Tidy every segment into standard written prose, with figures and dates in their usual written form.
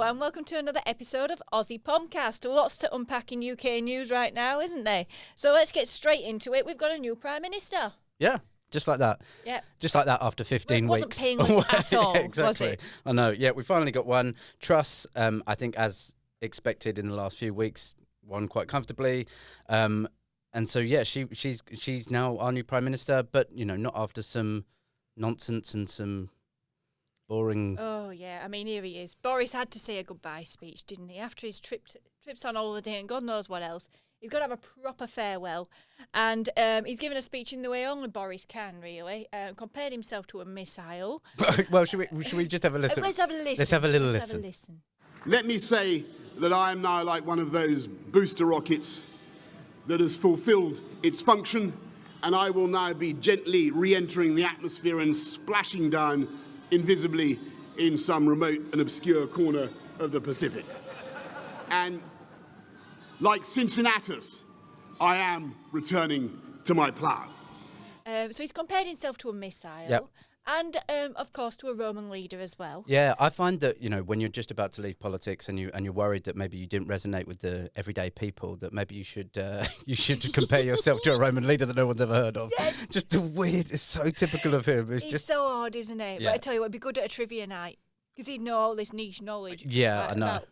and welcome to another episode of Aussie Pomcast. Lots to unpack in UK news right now, isn't there? So let's get straight into it. We've got a new Prime Minister. Yeah, just like that. Yeah. Just like that after 15 weeks. It wasn't painless at all, yeah, exactly. was it? I know. Yeah, we finally got one. Truss, I think as expected in the last few weeks, won quite comfortably. And so, yeah, she's now our new Prime Minister, but, you know, not after some nonsense and some boring... Oh, yeah. I mean, here he is. Boris had to say a goodbye speech, didn't he? After his trips on holiday and God knows what else. He's got to have a proper farewell. And he's given a speech in the way only Boris can, really. Compared himself to a missile. Well, should we just have a listen? Let's have a listen. Let's have a little Let's listen. Have a listen. Let me say that I am now like one of those booster rockets that has fulfilled its function, and I will now be gently re-entering the atmosphere and splashing down invisibly in some remote and obscure corner of the Pacific. And like Cincinnatus, I am returning to my plough. So he's compared himself to a missile. Yep. And, of course, to a Roman leader as well. Yeah, I find that, you know, when you're just about to leave politics and you're worried that maybe you didn't resonate with the everyday people, that maybe you should compare yourself to a Roman leader that no one's ever heard of. Yes. Just the weird, it's so typical of him. It's just so odd, isn't it? Yeah. But I tell you what, it'd be good at a trivia night because he'd know all this niche knowledge. Yeah, I know. About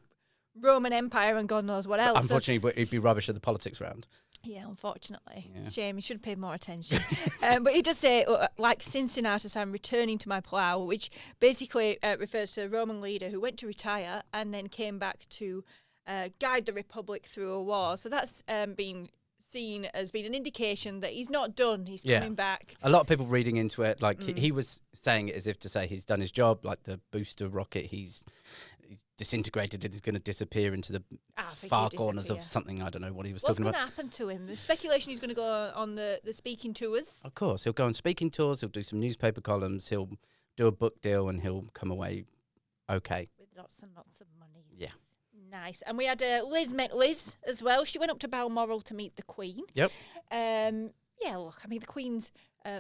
Roman Empire and God knows what else. Unfortunately, he'd be rubbish at the politics round. Yeah, unfortunately. Yeah. Shame, he should have paid more attention. But he does say, like Cincinnatus, I'm returning to my plough, which basically refers to a Roman leader who went to retire and then came back to guide the Republic through a war. So that's been seen as being an indication that he's not done, he's coming back. A lot of people reading into it, like he was saying it as if to say he's done his job, like the booster rocket, he's disintegrated and is going to disappear into the far corners of something. I don't know what he was talking about. What's going to happen to him? The speculation he's going to go on the speaking tours. Of course, he'll go on speaking tours, he'll do some newspaper columns, he'll do a book deal, and he'll come away okay. With lots and lots of money. Yeah. Nice. And we had Liz met Liz as well. She went up to Balmoral to meet the Queen. Yep. Yeah, look, I mean, the Queen's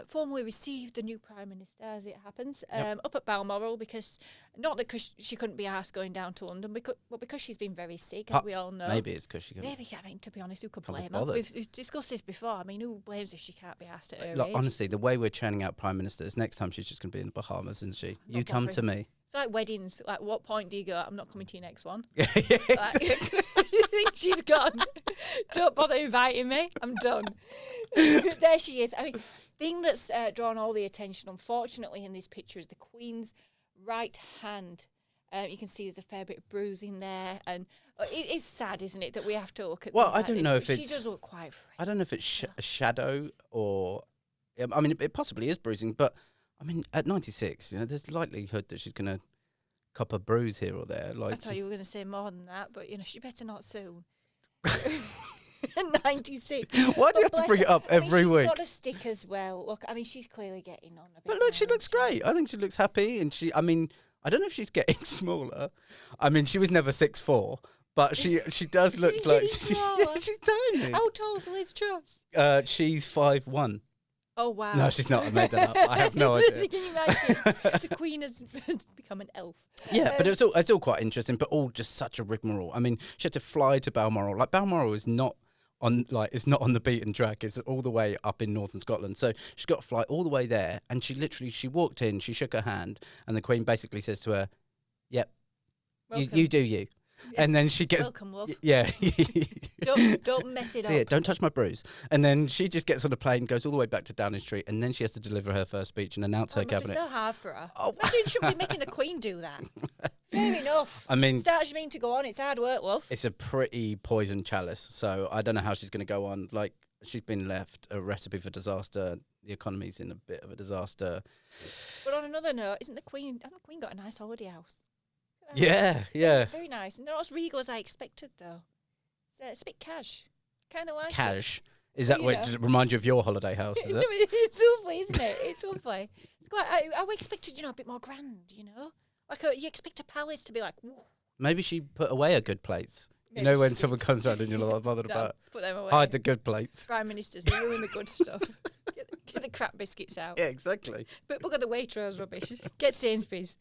formally received the new Prime Minister, as it happens, up at Balmoral because, not because she couldn't be asked going down to London, but because she's been very sick, as we all know. Maybe it's because she couldn't. Maybe, I mean, to be honest, who could Can't be blame her? bothered. We've discussed this before. I mean, who blames if she can't be asked at her Look, age? honestly, the way we're churning out Prime Ministers, next time she's just going to be in the Bahamas, isn't she? You come to bothering. me. It's like weddings. Like, what point do you go, I'm not coming to your next one? Yeah, Like, you think she's gone? Don't bother inviting me. I'm done. There she is. I mean, thing that's drawn all the attention, unfortunately, in this picture is the Queen's right hand. You can see there's a fair bit of bruising there, and it's sad, isn't it, that we have to look at. Well, I like don't this, know if but it's. She does look quite frail. I don't know if it's a shadow or. I mean, it possibly is bruising, but I mean, at 96, you know, there's likelihood that she's going to cop a bruise here or there. Like, I thought you were going to say more than that, but you know, she better not soon. 96. Why do you have to bring it up every she's week? She's got a stick as well. Look, I mean, she's clearly getting on a bit. But look, she now, looks great. I think she looks happy, and I mean, I don't know if she's getting smaller. I mean, she was never 6'4", but she does look like she's tiny. How tall's Liz Truss? She's 5'1". Oh wow! No, she's not. I made that up. I have no idea. Can you imagine? The Queen has become an elf. Yeah, but it's all quite interesting, but all just such a rigmarole. I mean, she had to fly to Balmoral. Like, Balmoral is not on the beaten track. It's all the way up in northern Scotland. So she's got to fly all the way there, and she walked in, she shook her hand, and the Queen basically says to her, "Yep, you do you." Yeah. And then she gets welcome, love. Yeah. don't mess it up. Yeah, don't touch my bruise. And then she just gets on a plane, goes all the way back to Downing Street, and then she has to deliver her first speech and announce her cabinet. It must be so hard for her. Oh. Imagine she should be making the Queen do that. Fair enough. I mean, Starts mean to go on. It's hard work, love. It's a pretty poison chalice, so I don't know how she's going to go on. Like, she's been left a recipe for disaster. The economy's in a bit of a disaster. But on another note, hasn't the Queen got a nice holiday house? Yeah. Very nice. Not as regal as I expected, though. It's a bit cash. Kind of like Cash? Is that what it remind you of your holiday house, is it? It's lovely, isn't it? It's lovely. It's quite. I expected, a bit more grand, Like, you expect a palace to be like, whoa. Maybe she put away her good plates. Maybe You know when someone comes round and you're like bothered No, about put them away. hide the good plates. Prime ministers, they ruin the good stuff. Get the crap biscuits out. Yeah, exactly. But look at the Waitrose rubbish. Get Sainsbury's.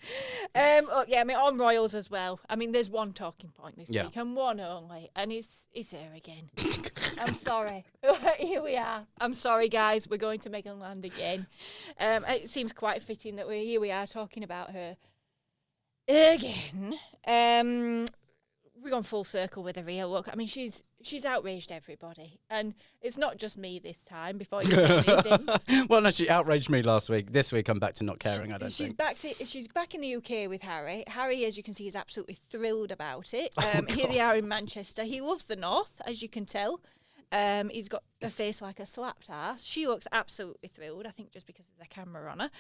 Yeah, I mean, on Royals as well. I mean, there's one talking point this week, and one only, and it's her again. I'm sorry. Here we are. I'm sorry, guys. We're going to Meghan Land again. It seems quite fitting that here we are talking about her again. We've gone full circle with her here. Look, I mean, she's outraged everybody, and it's not just me this time. Before you say anything, Well, no, she outraged me last week. This week, I'm back to not caring. I don't she's think. she's back in the UK with Harry. Harry, as you can see, is absolutely thrilled about it. Oh, Here they are in Manchester. He loves the North, as you can tell. He's got a face like a slapped ass. She looks absolutely thrilled, I think, just because there's a camera on her.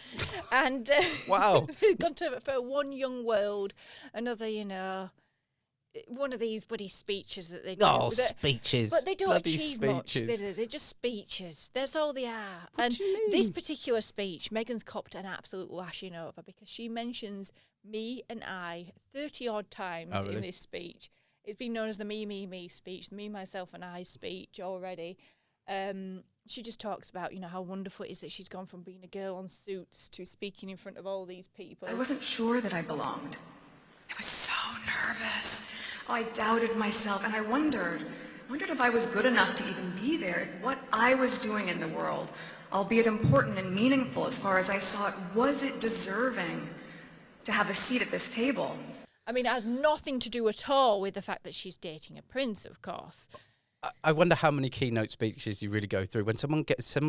And Wow. they've gone for one young world, another, one of these bloody speeches that they do. Oh, speeches. But they don't Bloody achieve much. speeches. They're just speeches. That's all they are. What And do you this mean? particular speech, Meghan's copped an absolute lashing over because she mentions me and I 30-odd times Oh, really? in this speech. It's been known as the me speech, the me, myself and I speech already. She just talks about, how wonderful it is that she's gone from being a girl on Suits to speaking in front of all these people. I wasn't sure that I belonged. I was so nervous. I doubted myself, and I wondered if I was good enough to even be there, if what I was doing in the world, albeit important and meaningful as far as I saw it, was it deserving to have a seat at this table? I mean, it has nothing to do at all with the fact that she's dating a prince, of course. I wonder how many keynote speeches you really go through. When someone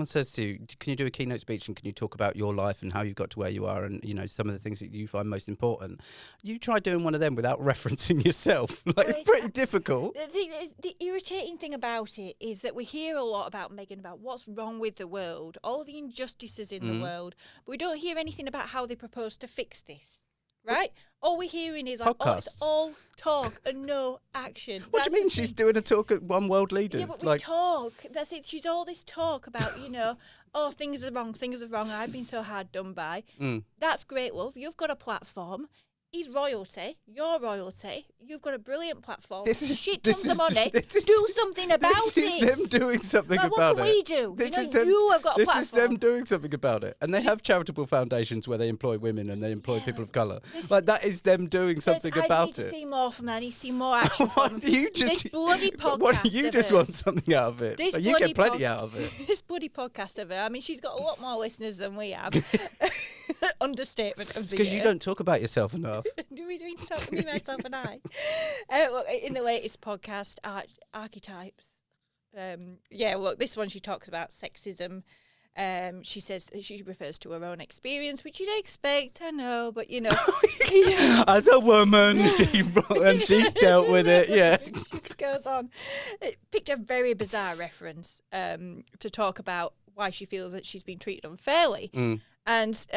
says to you, can you do a keynote speech and can you talk about your life and how you got to where you are and, some of the things that you find most important? You try doing one of them without referencing yourself. It's pretty difficult. The irritating thing about it is that we hear a lot about Meghan, about what's wrong with the world, all the injustices in the world, but we don't hear anything about how they propose to fix this. Right? All we're hearing is like, it's all talk and no action. What do you mean she's doing a talk at One World Leaders? Yeah, but we talk. That's it. She's all this talk about, things are wrong, I've been so hard done by. That's great, love. You've got a platform. He's royalty. You're royalty. You've got a brilliant platform. Shit tons of money. Do something about it. This is them doing something about it. What can we do? You have got a platform. This is them doing something about it. And they have charitable foundations where they employ women and they employ people of colour. That is them doing something about it. I need to see more from that. I need to see more action from this bloody podcast. What do you just want something out of it? You get plenty out of it. This bloody podcast of her. I mean, she's got a lot more listeners than we have. Understatement of the year. Because you don't talk about yourself enough. Do we need to talk about myself and I? Look, in the latest podcast, Archetypes. Look, this one she talks about sexism. She says that she refers to her own experience, which you'd expect, I know, but as a woman, she's dealt with it, yeah. It just goes on. It picked a very bizarre reference to talk about why she feels that she's been treated unfairly. And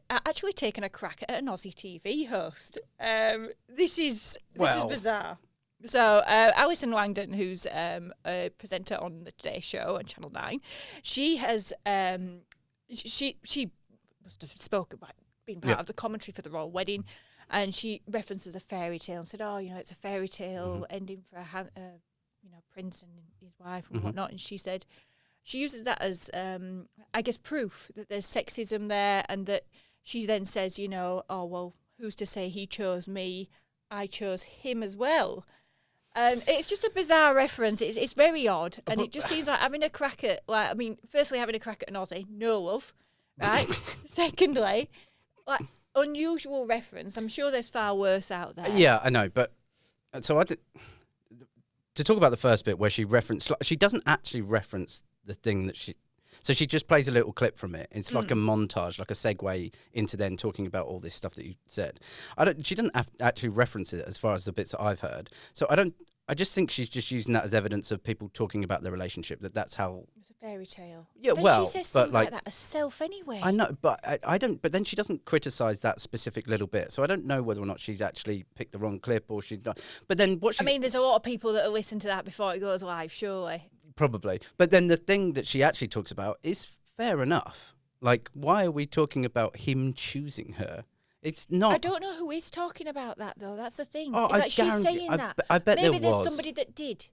actually taken a crack at an Aussie TV host. This is bizarre. So Alison Langdon, who's a presenter on the Today Show on Channel 9, she has she must have spoken about being part of the commentary for the royal wedding, and she references a fairy tale and said, it's a fairy tale ending for a prince and his wife and whatnot, and she said. She uses that as, I guess, proof that there's sexism there, and that she then says, who's to say he chose me? I chose him as well. And it's just a bizarre reference. It's very odd, and it just seems like having a crack at, firstly, having a crack at an Aussie, no love, right? Secondly, unusual reference. I'm sure there's far worse out there. Yeah, I know, but so I did. To talk about the first bit where she doesn't actually reference the thing that she just plays a little clip from it. It's like a montage, like a segue into then talking about all this stuff that you said. She doesn't actually reference it as far as the bits that I've heard. So I just think she's just using that as evidence of people talking about their relationship. That's how it's a fairy tale. Yeah, but she says things like that herself anyway. I know, but I don't. But then she doesn't criticize that specific little bit. So I don't know whether or not she's actually picked the wrong clip or she's not. But then there's a lot of people that will listen to that before it goes live, surely. Probably. But then the thing that she actually talks about is fair enough. Like, why are we talking about him choosing her? It's not. I don't know who is talking about that, though. That's the thing. Oh, she's saying that. I bet maybe there was. There's somebody that did.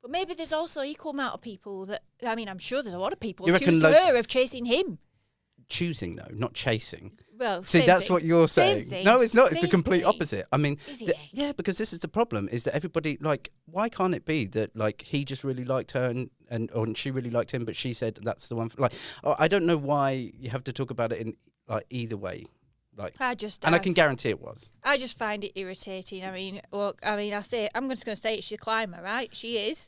But maybe there's also equal amount of people that, I mean, I'm sure there's a lot of people You reckon accused her of chasing him. Choosing, though, not chasing. Well, See, same that's thing. what you're Same saying. thing. No, it's not. It's the Same complete thing. opposite. I mean, Is it? yeah, because this is the problem, is that everybody, like, why can't it be that, like, he just really liked her or she really liked him, but she said that's the one. Like, I don't know why you have to talk about it in, like, either way. Like, I can guarantee it was. I just find it irritating. I mean, look, I'm just going to say she's a climber, right? She is.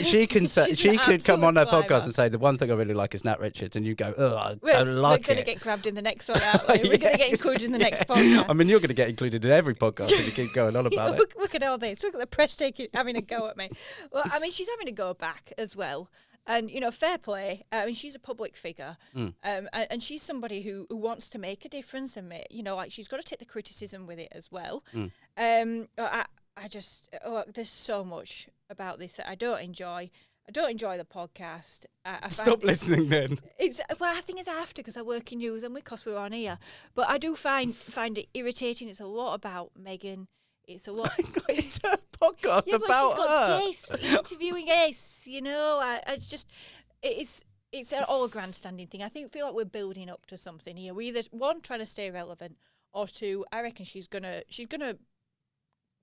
She can say, she could come on her climber. podcast and say the one thing I really like is Nat Richards, and you go, oh, I don't like it. We're going to get grabbed in the next one, aren't we? We're going to get included in the next podcast. I mean, you're going to get included in every podcast if you keep going on about it. Look at all this. Look at the press having a go at me. Well, I mean, she's having a go back as well. And, fair play. I mean, she's a public figure. And she's somebody who wants to make a difference. And, she's got to take the criticism with it as well. There's so much about this that I don't enjoy. I don't enjoy the podcast. Stop listening then. I think it's after because I work in news and because we're on here. But I do find it irritating. It's a lot about Meghan. It's a lot. It's a podcast yeah, about but she's got her. guests, interviewing guests. It's all a grandstanding thing. I feel like we're building up to something here. We're either one trying to stay relevant, or two, I reckon she's gonna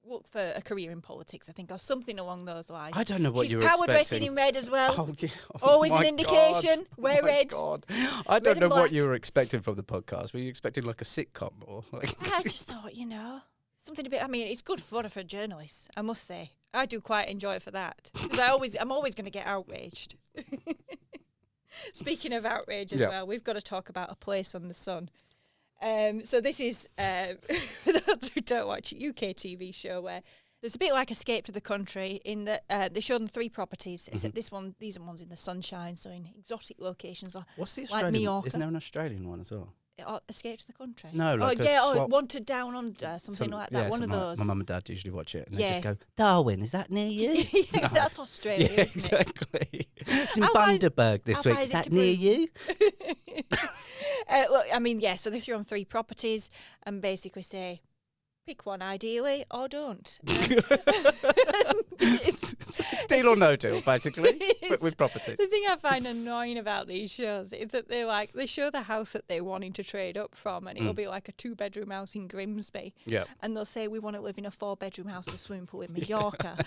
look for a career in politics, I think, or something along those lines. I don't know what you were expecting. She's power dressing in red as well. Oh, yeah. Always an indication. Wear red. God. I don't know what you were expecting from the podcast. Were you expecting like a sitcom or like? I just thought, something a bit. I mean, it's good fodder for journalists, I must say. I do quite enjoy it for that because I'm always going to get outraged. Speaking of outrage as well, we've got to talk about A Place on the Sun. So this is, for those who don't watch, a UK TV show where there's a bit like Escape to the Country in that they show them 3 properties, except these are ones in the sunshine, so in exotic locations What's the like Australian? Mallorca. Isn't there an Australian one as well? Escape to the Country? No, like a swap. Wanted Down Under, something like that. One of those. My mum and dad usually watch it, and they just go, Darwin, is that near you? No. That's Australia, yeah, isn't it? exactly. It's in Bundaberg this week. Is that near you? So they show them 3 properties and basically say, pick one ideally or don't. It's deal or no deal, basically, but with properties. The thing I find annoying about these shows is that they show the house that they're wanting to trade up from, and it'll be like a 2-bedroom house in Grimsby. Yeah. And they'll say, we want to live in a 4-bedroom house with a swimming pool in Mallorca.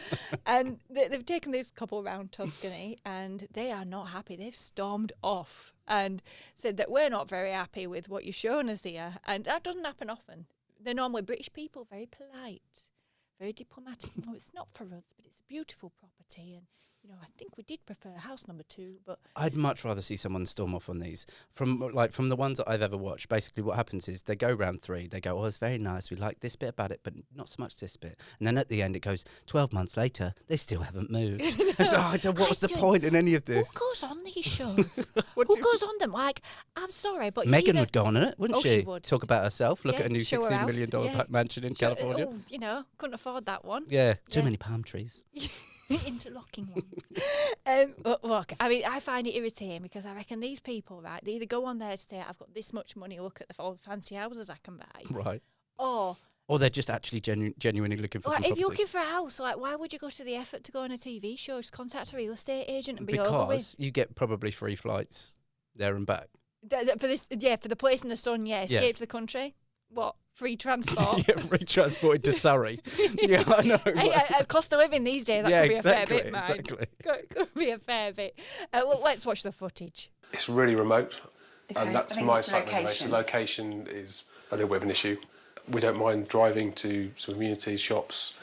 And they've taken this couple round Tuscany, and they are not happy. They've stormed off and said that we're not very happy with what you've shown us here. And that doesn't happen often. They're normally British people, very polite, very diplomatic. No, it's not for us, but it's a beautiful property. And, I think we did prefer house number 2, but I'd much rather see someone storm off on these. From the ones that I've ever watched, basically what happens is they go round 3, they go, oh, it's very nice, we like this bit about it, but not so much this bit. And then at the end it goes, 12 months later, they still haven't moved. What's the point in any of this? Who goes on these shows? Who goes on them? Like, I'm sorry, but Meghan would go on it, wouldn't she? She would. Talk about herself, look at a new show her $16 million house. mansion in California. Couldn't afford that one. Yeah, too many palm trees. Interlocking one. Look, I mean, I find it irritating because I reckon these people, right, they either go on there to say, I've got this much money, look at the fancy houses I can buy. Right. Or they're just actually genuinely looking for some property. If you're looking for a house, why would you go to the effort to go on a TV show? Just contact a real estate agent and be over with. Because you get probably free flights there and back. For the Place in the Sun, Escape to the Country. What? Free transport? Free transport into Surrey. Yeah, I know. Cost of living these days, that could be a fair bit, man. Exactly. Could be a fair bit. Let's watch the footage. It's really remote, and that's my side of location. the location is a little bit of an issue. We don't mind driving to some communities, shops,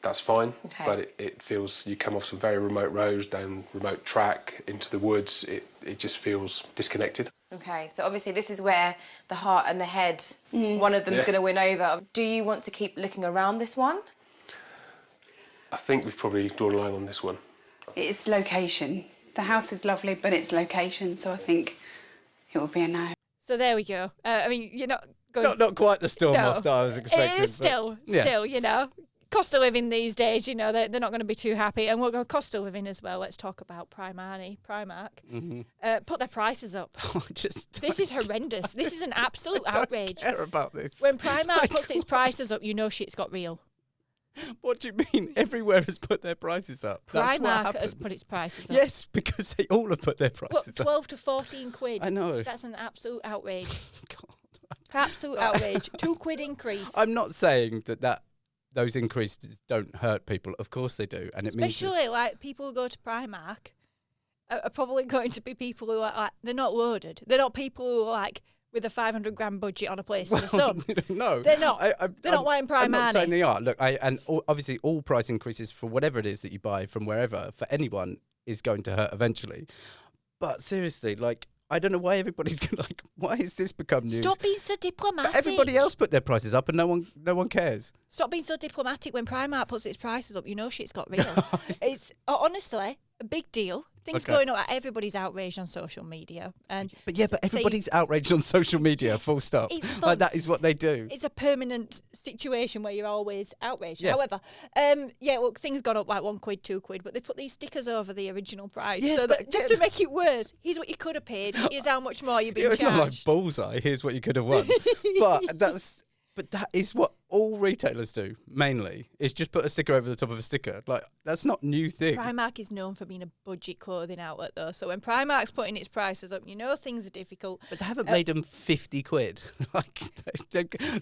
that's fine, but it feels you come off some very remote roads, down remote track, into the woods, it just feels disconnected. Okay, so obviously this is where the heart and the head, one of them's going to win over. Do you want to keep looking around this one? I think we've probably drawn a line on this one. It's location. The house is lovely, but it's location, so I think it will be a no. So there we go. I mean, you're not going... Not quite the storm off that I was expecting. It's still, cost of living these days, they're not going to be too happy. And we'll go cost of living as well. Let's talk about Primark. Put their prices up. This is horrendous. This is an absolute outrage. I don't care about this. When Primark puts its prices up, shit's got real. What do you mean? Everywhere has put their prices up. That's what Primark happens. has put its prices up. Yes, because they all have put their What, prices up. 12 to 14 quid. I know. That's an absolute outrage. God. Absolute outrage. £2 increase. I'm not saying that those increases don't hurt people. Of course they do, and it means Especially like people who go to Primark are probably going to be people who are like, they're not loaded. They're not people who are like with a 500 grand budget on a place in the sun. No, They're not. They're not wearing I'm not saying Primark. they are. Look, obviously all price increases for whatever it is that you buy from wherever for anyone is going to hurt eventually. But seriously, like, I don't know why everybody's like, why has this become news? Stop being so diplomatic. But everybody else put their prices up, and no one cares. Stop being so diplomatic. When Primark puts its prices up, you know shit's got real. It's honestly a big deal. Things going on. Everybody's outraged on social media, But everybody's outraged on social media. Full stop. Like, that is what they do. It's a permanent situation where you're always outraged. Yeah. However, things got up like £1, £2, but they put these stickers over the original price. Yes, so but that, just to make it worse, here's what you could have paid. Here's how much more you've been It's charged. not like bullseye. Here's what you could have won. But that is what all retailers do, mainly, is just put a sticker over the top of a sticker. Like, that's not a new thing. Primark is known for being a budget clothing outlet, though. So when Primark's putting its prices up, you know things are difficult. But they haven't made them 50 quid. Like,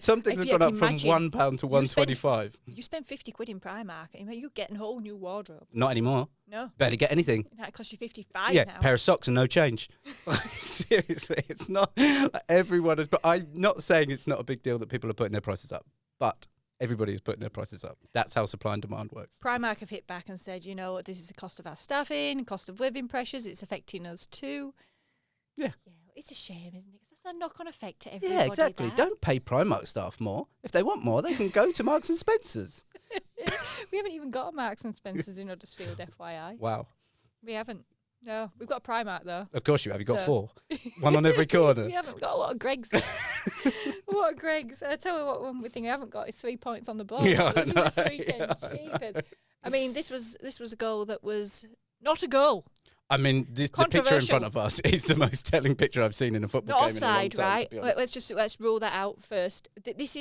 some things If have you gone up from imagine, £1 to £1.25. You spend 50 quid in Primark, and you get a whole new wardrobe. Not anymore. No. Barely get anything. It costs you 55 Yeah, now. pair of socks and no change. Seriously, it's not. Everyone is. But I'm not saying it's not a big deal that people are putting their prices up. But everybody is putting their prices up. That's how supply and demand works. Primark have hit back and said, you know, this is the cost of our staffing, cost of living pressures. It's affecting us too. Yeah. It's a shame, isn't it? 'Cause that's a knock-on effect to everybody. Yeah, exactly. that. Don't pay Primark staff more. If they want more, they can go to Marks and Spencer's. We haven't even got a Marks and Spencer's in Huddersfield, FYI. Wow. We haven't. No, we've got a Primark though. Of course you have. You've got So- 4. One on every corner. We haven't got a lot of Greg's. What a Greg's. I tell you what, one thing I haven't got is 3 points on the board. Yeah, I know. This weekend. Jeepers. I mean, this was a goal that was not a goal. I mean, the picture in front of us is the most telling picture I've seen in a football Not game in a long offside, time, right? to be honest. Let's rule that out first. This.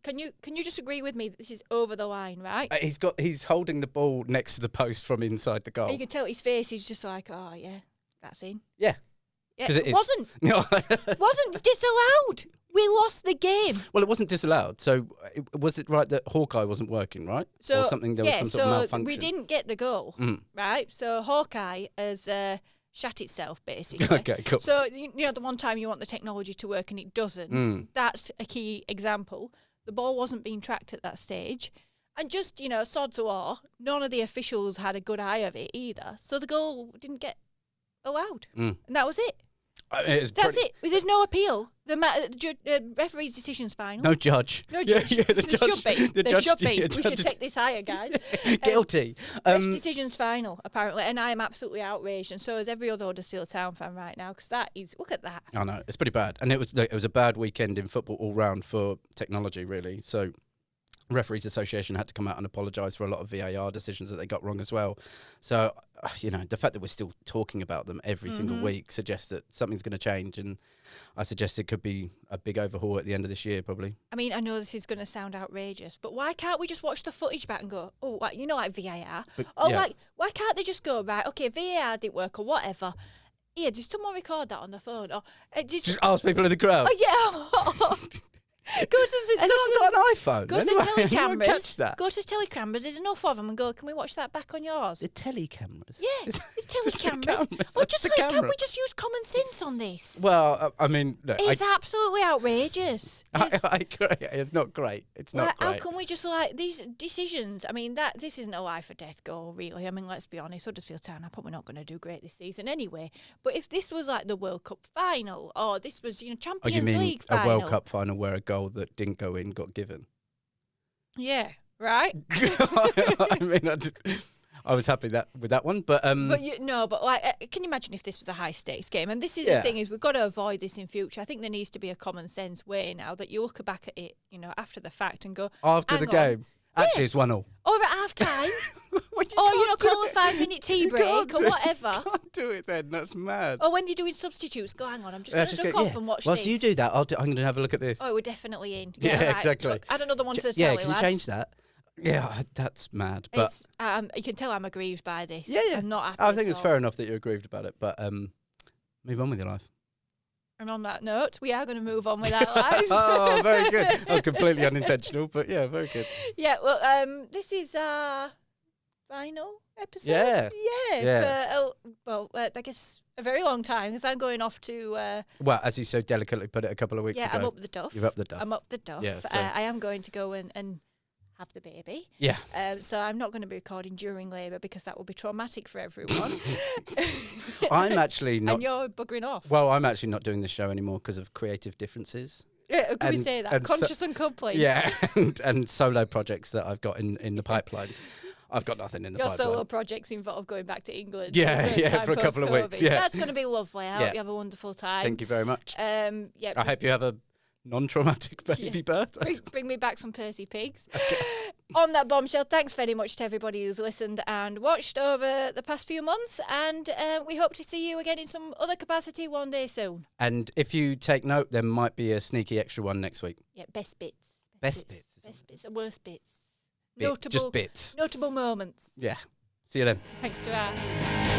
Can you just agree with me that this is over the line, right? He's holding the ball next to the post from inside the goal. And you can tell his face. He's just like, oh yeah, that's in. Yeah. Yeah, 'Cause it it is. wasn't. No. Wasn't. It's disallowed. We lost the game. Well, it wasn't disallowed. So was it right that Hawkeye wasn't working, right? So or something? There was some sort of malfunction. we didn't get the goal, right? So Hawkeye has shat itself, basically. Okay, cool. So you know, the one time you want the technology to work and it doesn't, that's a key example. The ball wasn't being tracked at that stage. And just, you know, sod's law, none of the officials had a good eye of it either. So the goal didn't get allowed. And that was it. That's it. There's no appeal. The referee's decision's final. No judge. No judge. Yeah, the There judge. should be. The There judge. should be. yeah, We judge should is take this higher, guys. Guilty. Ref's decision's final, apparently, and I am absolutely outraged, and so is every other Huddersfield Town fan right now, because that is, look at that. I know it's pretty bad, and it was a bad weekend in football all round for technology, really. So, Referees Association had to come out and apologise for a lot of VAR decisions that they got wrong as well. So, you know, the fact that we're still talking about them every single week suggests that something's going to change, and I suggest it could be a big overhaul at the end of this year, probably. I mean, I know this is going to sound outrageous, but why can't we just watch the footage back and go, oh, like, you know, like VAR? Like, why can't they just go, right, okay, VAR didn't work or whatever. Here, did someone record that on the phone? Or just ask people in the crowd. Oh, yeah. Go to the, and I've got an iPhone. Go to anyway, the telecameras. Catch that. Go to telecameras. There's enough of them, and go. Can we watch that back on yours? The telecameras. Yeah, it's telecameras. Or just like, can we just use common sense on this? Well, I mean, look, it's absolutely outrageous. I agree. It's not great. It's not great. How can we just like these decisions? I mean, this isn't a life or death goal, really. I mean, let's be honest. Huddersfield Town are probably not going to do great this season anyway. But if this was like the World Cup final, or this was Champions League final, a World Cup final where a goal that didn't go in got given. Yeah, right. I mean, I was happy with that one, but like, can you imagine if this was a high stakes game? And this is the thing, is we've got to avoid this in future. I think there needs to be a common sense way now that you look back at it, you know, after the fact and go after the game. Actually, it's 1-0. Or at half time. Call a 5-minute tea break or whatever. You can't do it then. That's mad. Or when you're doing substitutes, go, hang on, I'm just going to duck off and watch this. Whilst you do that, I'm going to have a look at this. Oh, we're definitely in. Yeah, right. exactly. Look, add another one to the yeah, tally, can you lads. change that? Yeah, that's mad. But you can tell I'm aggrieved by this. yeah. I'm not happy. I think it's fair enough that you're aggrieved about it, but move on with your life. And on that note, we are going to move on with our lives. Oh, very good. That was completely unintentional, but yeah, very good. Yeah, well, this is our final episode. Yeah. I guess a very long time, because I'm going off to... well, as you so delicately put it a couple of weeks ago. I'm up the duff. You're up the duff. I'm up the duff. Yeah, so- I am going to go and have the baby. Yeah. So I'm not going to be recording during labour because that will be traumatic for everyone. I'm actually not... And you're buggering off. Well, I'm actually not doing the show anymore because of creative differences. Yeah, could we say that? and Conscious and coupling. Yeah, and solo projects that I've got in the pipeline. I've got nothing in the Your pipeline. solo projects involve going back to England. Yeah, for a couple of weeks. Yeah. That's going to be lovely. I hope you have a wonderful time. Thank you very much. Yeah, I hope you have a non-traumatic baby birth. Bring me back some Percy pigs. Okay. On that bombshell, thanks very much to everybody who's listened and watched over the past few months, and we hope to see you again in some other capacity one day soon. And if you take note, there might be a sneaky extra one next week. Yeah, best bits. Best bits and worst bits. Just bits. Notable moments. Yeah. See you then. Thanks to our...